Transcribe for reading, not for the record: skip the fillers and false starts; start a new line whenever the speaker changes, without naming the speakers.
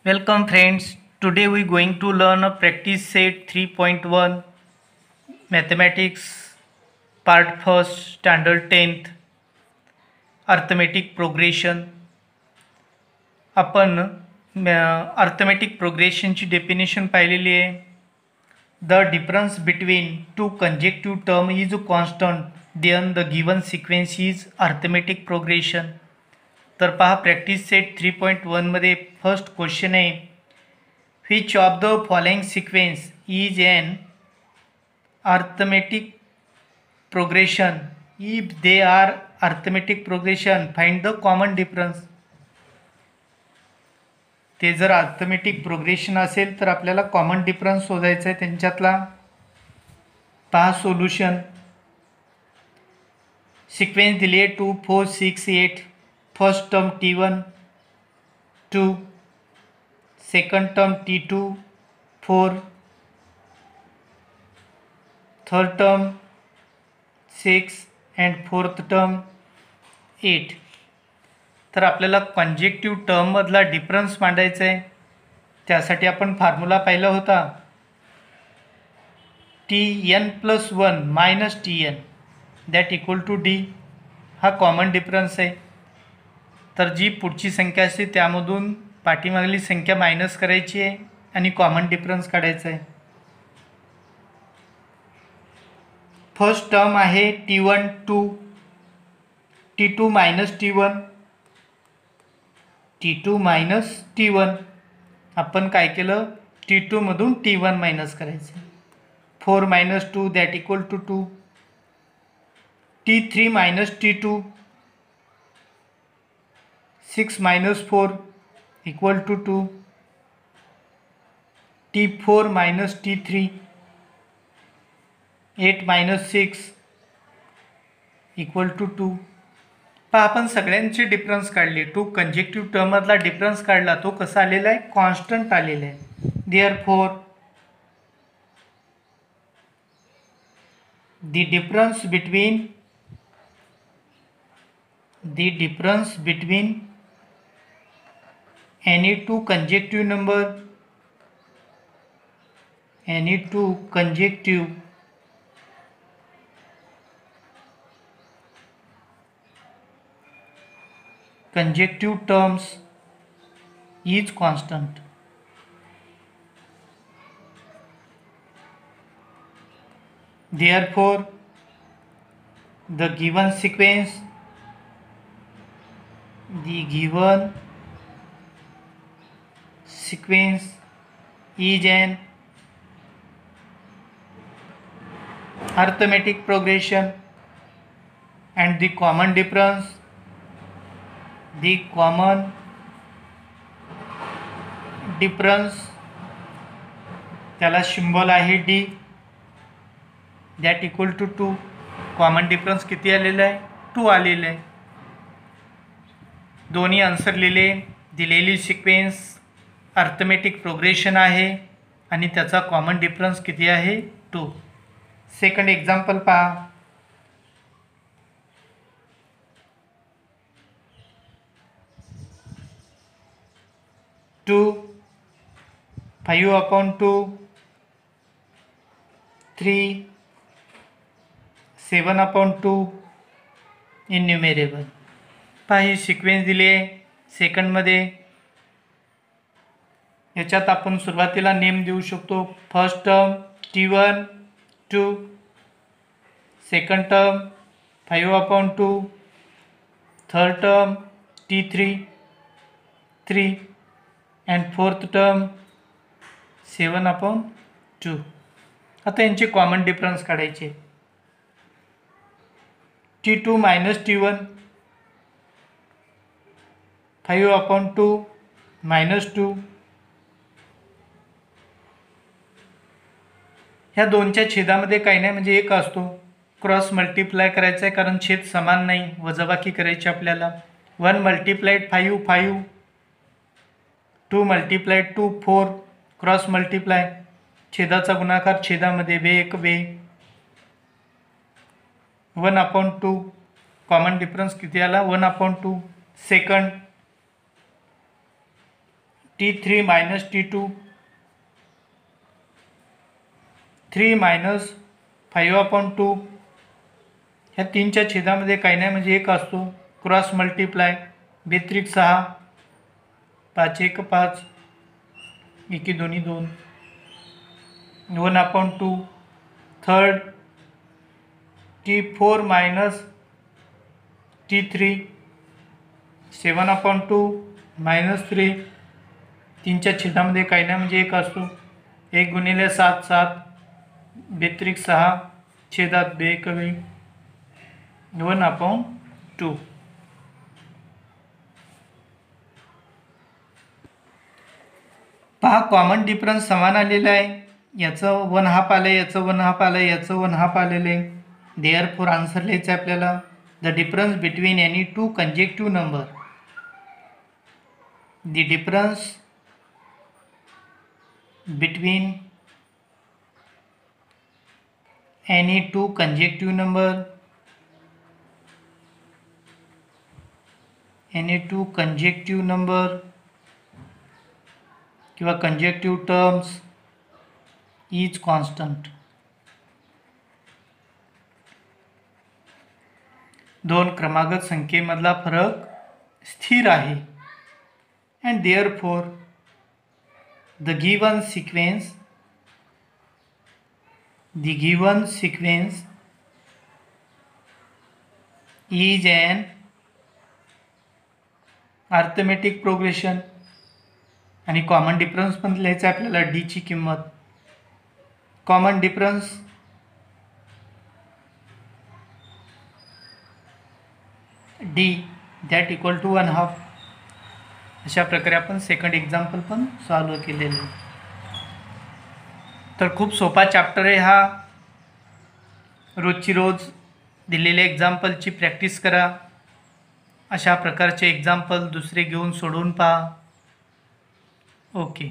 Welcome friends. Today we going to learn a practice set 3.1 mathematics part first standard 10th arithmetic progression. आपण arithmetic प्रोग्रेशनची definition पाहिलेली आहे. The difference between two consecutive term is constant then the given sequence is arithmetic progression. तर पहा practice set 3.1मध्ये first question आहे, which of the following sequence is an arithmetic progression? If they are arithmetic progression, find the common difference. ते जर arithmetic progression असेल तर आपल्याला common difference शोधायचा आहे त्यांच्यातला. पहा सोल्युशन. सिक्वेन्स दिली आहे 2 4 6 8. First term T1 2, second term T2 4, third term 6 and fourth term 8. तर आपल्याला कंजेक्टिव्ह टर्ममधला डिफरन्स मांडायचा आहे. त्यासाठी आपण फॉर्म्युला पाहिला होता Tn+1 minus Tn that equal to D. हा कॉमन डिफरन्स आहे. तर जी पुढची संख्या असते त्यामधून पाठीमागली संख्या मायनस करायची आहे आणि कॉमन डिफरन्स काढायचा आहे. फर्स्ट टर्म आहे T1 2, T2 minus T1, T2 minus T1. आपण काय केलं, T2 मधून T1 मायनस करायचं. 4 minus 2 that equal to 2. T3 minus T2, 6 minus 4 equal to 2. T4 minus T3, 8 minus 6 equal to 2. पहा आपण सगळ्यांचे डिफरन्स काढले. टू कंजेक्टिव्ह टर्ममधला डिफरन्स काढला, तो कसा आलेला आहे, कॉन्स्टंट आलेला आहे. Therefore the difference between any two conjective number, any two conjective terms is constant. Therefore the given sequence is an arithmetic progression, and the common difference, त्याला सिम्बॉल आहे D that equal to 2. Common difference किती आलेला आहे, 2 आलेला आहे. दोन्ही answer लिहिले. दिलेली सिक्वेन्स अर्थमॅटिक प्रोग्रेशन आहे आणि त्याचा कॉमन डिफरन्स किती आहे, 2. सेकंड एक्झाम्पल पहा. 2 5/2, 3 7/2 इन्युमेरेबल. पहा ही सिक्वेन्स दिली आहे सेकंडमध्ये. याच्यात आपण सुरुवातीला नेम देऊ शकतो. First term T1 2, second term 5/2, third term T3 3 and fourth term 7/2. आता यांचे कॉमन डिफरन्स काढायचे. T2 minus T1, 5/2 minus 2. ह्या दोनच्या छेदामध्ये काही नाही, म्हणजे एक असतो. क्रॉस मल्टिप्लाय करायचा आहे कारण छेद समान नाही, वजाबाकी करायची आपल्याला. 1 मल्टिप्लाइड 5 5, 2 मल्टिप्लाइड 2 4. क्रॉस मल्टिप्लाय, छेदाचा गुणाकार छेदामध्ये, वे एक वे. 1/2. कॉमन डिफरन्स किती आला, 1/2. Second T3 minus T2, 3 minus 5/2, ह्या 3च्या छेदामध्ये काही नाही म्हणजे 1 असतो. Cross multiply 2×6, 5×1 5, 1×2 2, 1/2. Third T4 minus T3, 7/2 -3, 3च्या छेदामध्ये काही नाही म्हणजे 1 असतो. 1×7 7, 2×6, छेदात 2 कमी, 1/2. पहा कॉमन डिफरन्स समान आलेला आहे. याचं 1/2 आलं, याचं 1/2 आलं, याचं 1/2 आलेलं आहे. देअरफॉर आन्सर लिहायचं आहे आपल्याला. The difference between any two consecutive number, the difference between any two conjective number, किंवा कंजेक्टिव्ह टर्म्स इज कॉन्स्टंट. दोन क्रमागत संख्येमधला फरक स्थिर आहे. And therefore the given sequence is an arithmetic progression. आणि कॉमन डिफरन्स पण लिहायचं आपल्याला. डी ची किंमत, common difference D that equal to 1/2. अशा प्रकारे आपण सेकंड एक्झाम्पल पण सॉल्व केलेले. तर खूप सोपा चॅप्टर आहे हा. रोजची रोज दिलेल्या एक्झाम्पलची प्रॅक्टिस करा. अशा प्रकारचे एक्झाम्पल दुसरे घेऊन सोडवून पहा. ओके.